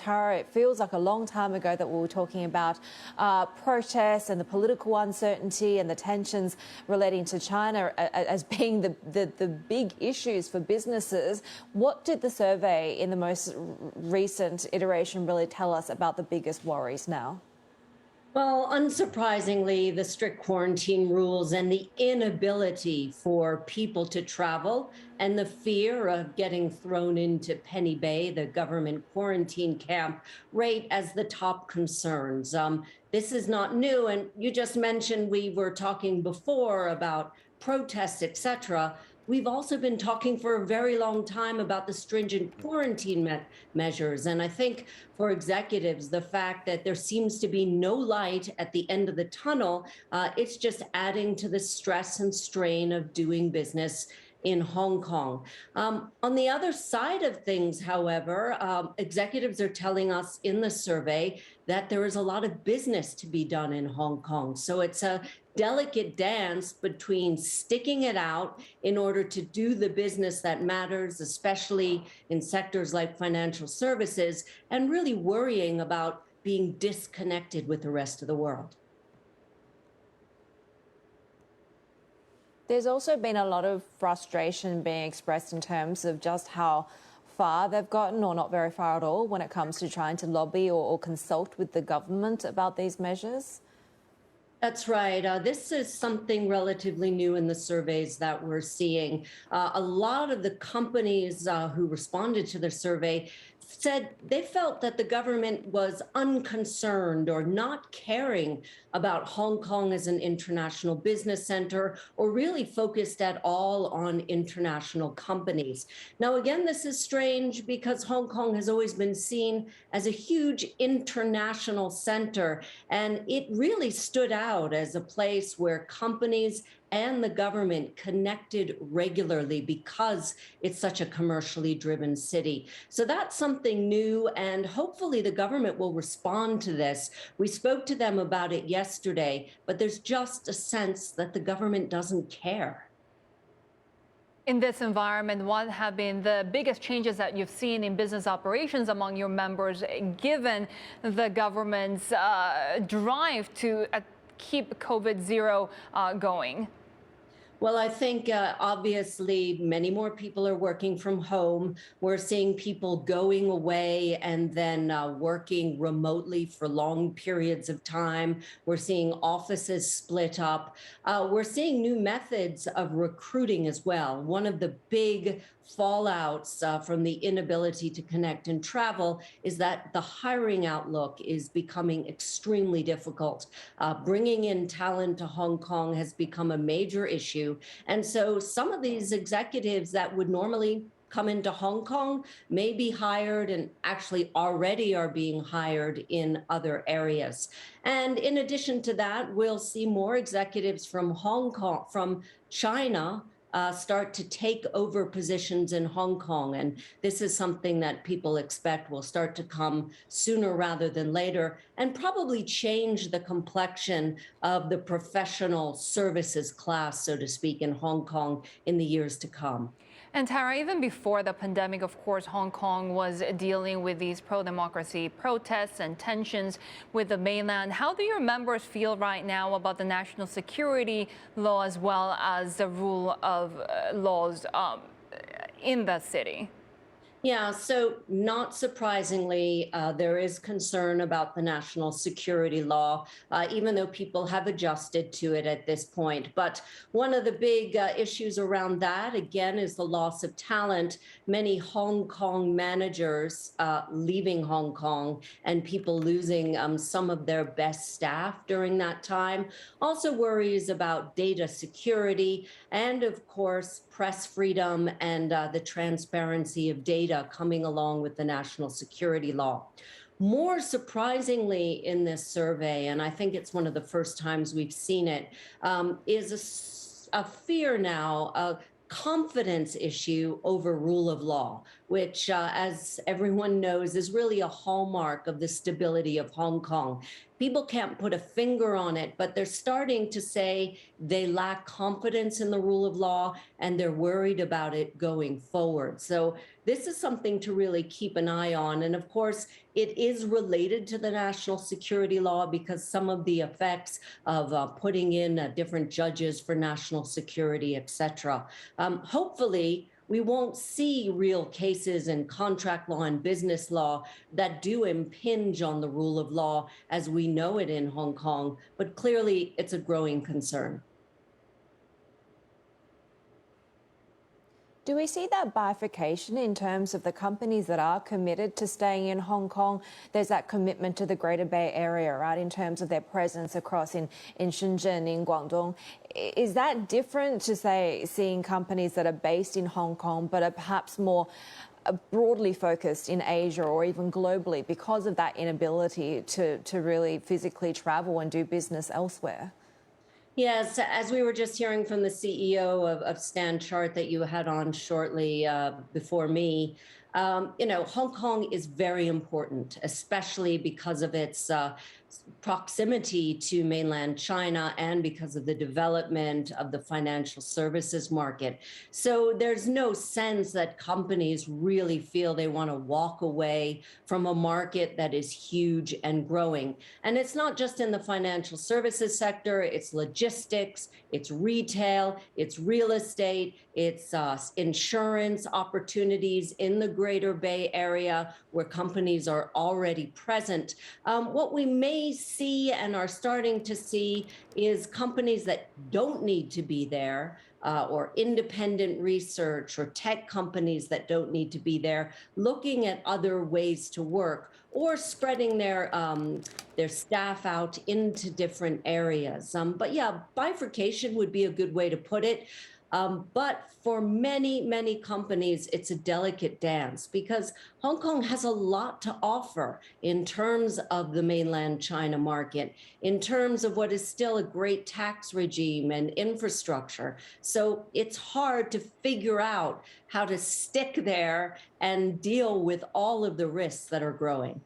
Tara, it feels like a long time ago that we were talking about protests and the political uncertainty and the tensions relating to China as being the big issues for businesses. What did the survey in the most recent iteration really tell us about the biggest worries now? Well, unsurprisingly, the strict quarantine rules and the inability for people to travel and the fear of getting thrown into Penny Bay, the government quarantine camp, rate as the top concerns. This is not new. And you just mentioned we were talking before about protests, etc. We've also been talking for a very long time about the stringent quarantine measures. And I think for executives, the fact that there seems to be no light at the end of the tunnel, it's just adding to the stress and strain of doing business in Hong Kong. On the other side of things, however, executives are telling us in the survey that there is a lot of business to be done in Hong Kong. So it's a delicate dance between sticking it out in order to do the business that matters, especially in sectors like financial services, and really worrying about being disconnected with the rest of the world. There's also been a lot of frustration being expressed in terms of just how far they've gotten, or not very far at all, when it comes to trying to lobby or consult with the government about these measures. That's right. This is something relatively new in the surveys that we're seeing. A lot of the companies who responded to the survey said they felt that the government was unconcerned or not caring about Hong Kong as an international business center, or really focused at all on international companies. Now, again, this is strange because Hong Kong has always been seen as a huge international center, and it really stood out as a place where companies and the government connected regularly because it's such a commercially driven city. So that's something new, and hopefully the government will respond to this. We spoke to them about it yesterday, but there's just a sense that the government doesn't care. In this environment, what have been the biggest changes that you've seen in business operations among your members, given the government's drive to keep COVID zero going? Well, I think obviously many more people are working from home. We're seeing people going away and then working remotely for long periods of time. We're seeing offices split up. We're seeing new methods of recruiting as well. One of the big fallouts from the inability to connect and travel is that the hiring outlook is becoming extremely difficult. Bringing in talent to Hong Kong has become a major issue. And so some of these executives that would normally come into Hong Kong may be hired, and actually already are being hired in other areas. And in addition to that, we'll see more executives from Hong Kong, from China, start to take over positions in Hong Kong. And this is something that people expect will start to come sooner rather than later, and probably change the complexion of the professional services class, so to speak, in Hong Kong in the years to come. And Tara, even before the pandemic, of course, Hong Kong was dealing with these pro-democracy protests and tensions with the mainland. How do your members feel right now about the national security law as well as the rule of laws in the city? Yeah, so not surprisingly, there is concern about the national security law, even though people have adjusted to it at this point. But one of the big issues around that, again, is the loss of talent. Many Hong Kong managers leaving Hong Kong, and people losing some of their best staff during that time. Also worries about data security and, of course, press freedom and the transparency of data coming along with the national security law. More surprisingly in this survey, and I think it's one of the first times we've seen it, is a fear now, a confidence issue over rule of law, which, as everyone knows, is really a hallmark of the stability of Hong Kong. People can't put a finger on it, but they're starting to say they lack confidence in the rule of law, and they're worried about it going forward. So this is something to really keep an eye on. And of course, it is related to the national security law because some of the effects of putting in different judges for national security, et cetera. Hopefully, we won't see real cases in contract law and business law that do impinge on the rule of law as we know it in Hong Kong, but clearly it's a growing concern. Do we see that bifurcation in terms of the companies that are committed to staying in Hong Kong? There's that commitment to the Greater Bay Area, right, in terms of their presence across in Shenzhen, in Guangdong. Is that different to, say, seeing companies that are based in Hong Kong but are perhaps more broadly focused in Asia or even globally because of that inability to really physically travel and do business elsewhere? Yes, as we were just hearing from the CEO of Stan Chart that you had on shortly before me, Hong Kong is very important, especially because of its proximity to mainland China and because of the development of the financial services market. So there's no sense that companies really feel they want to walk away from a market that is huge and growing. And it's not just in the financial services sector, it's logistics, it's retail, it's real estate, it's insurance opportunities in the Greater Bay Area where companies are already present. What we may see and are starting to see is companies that don't need to be there, or independent research or tech companies that don't need to be there, looking at other ways to work or spreading their staff out into different areas. But yeah, bifurcation would be a good way to put it. But for many, many companies, it's a delicate dance because Hong Kong has a lot to offer in terms of the mainland China market, in terms of what is still a great tax regime and infrastructure. So it's hard to figure out how to stick there and deal with all of the risks that are growing.